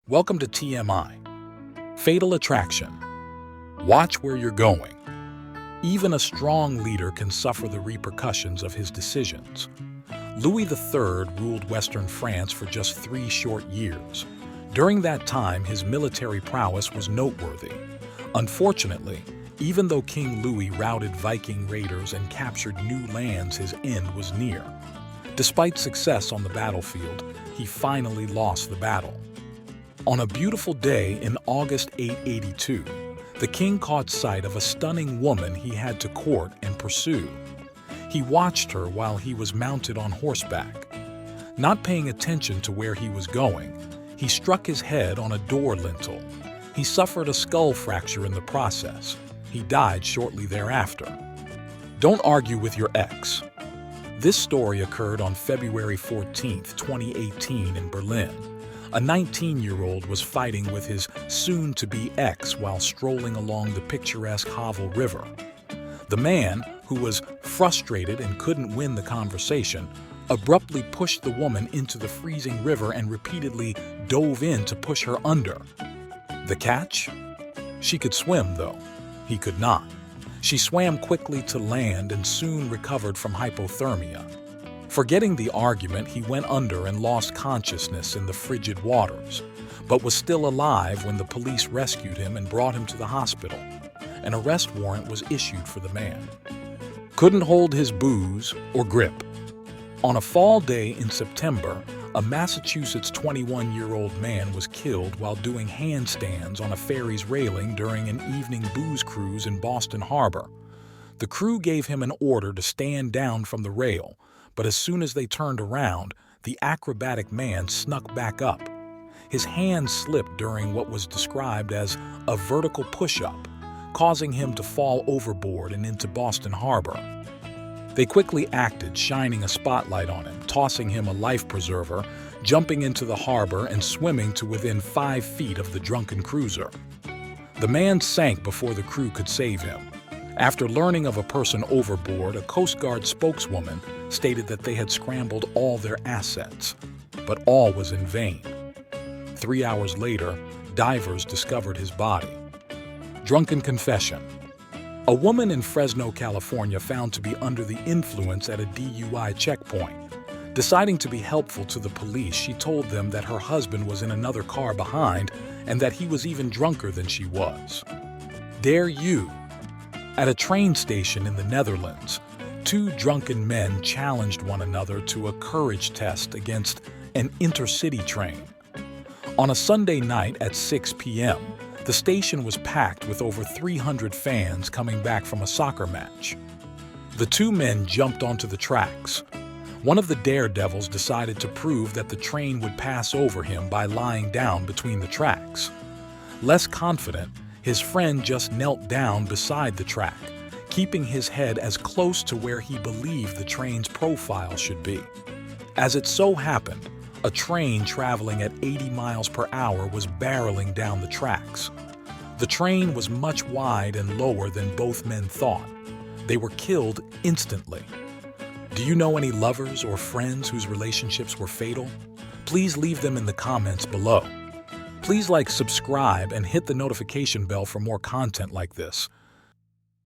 Welcome to TMI. Fatal Attraction. Watch where you're going. Even a strong leader can suffer the repercussions of his decisions. Louis III ruled Western France for just 3 short years. During that time, his military prowess was noteworthy. Unfortunately, even though King Louis routed Viking raiders and captured new lands, his end was near. Despite success on the battlefield, he finally lost the battle. On a beautiful day in August 882, the king caught sight of a stunning woman he had to court and pursue. He watched her while he was mounted on horseback. Not paying attention to where he was going, he struck his head on a door lintel. He suffered a skull fracture in the process. He died shortly thereafter. Don't argue with your ex. This story occurred on February 14, 2018 in Berlin. A 19-year-old was fighting with his soon-to-be ex while strolling along the picturesque Havel River. The man, who was frustrated and couldn't win the conversation, abruptly pushed the woman into the freezing river and repeatedly dove in to push her under. The catch? She could swim, though. He could not. She swam quickly to land and soon recovered from hypothermia. Forgetting the argument, he went under and lost consciousness in the frigid waters, but was still alive when the police rescued him and brought him to the hospital. An arrest warrant was issued for the man. Couldn't hold his booze or grip. On a fall day in September, a Massachusetts 21-year-old man was killed while doing handstands on a ferry's railing during an evening booze cruise in Boston Harbor. The crew gave him an order to stand down from the rail, but as soon as they turned around, the acrobatic man snuck back up. His hand slipped during what was described as a vertical push-up, causing him to fall overboard and into Boston Harbor. They quickly acted, shining a spotlight on him, tossing him a life preserver, jumping into the harbor and swimming to within 5 feet of the drunken cruiser. The man sank before the crew could save him. After learning of a person overboard, a Coast Guard spokeswoman stated that they had scrambled all their assets, but all was in vain. 3 hours later, divers discovered his body. Drunken confession. A woman in Fresno, California found to be under the influence at a DUI checkpoint. Deciding to be helpful to the police, she told them that her husband was in another car behind and that he was even drunker than she was. Dare you? At a train station in the Netherlands, 2 drunken men challenged one another to a courage test against an intercity train. On a Sunday night at 6 p.m., the station was packed with over 300 fans coming back from a soccer match. The 2 men jumped onto the tracks. One of the daredevils decided to prove that the train would pass over him by lying down between the tracks. Less confident, his friend just knelt down beside the track, keeping his head as close to where he believed the train's profile should be. As it so happened, a train traveling at 80 miles per hour was barreling down the tracks. The train was much wide and lower than both men thought. They were killed instantly. Do you know any lovers or friends whose relationships were fatal? Please leave them in the comments below. Please subscribe and hit the notification bell for more content like this.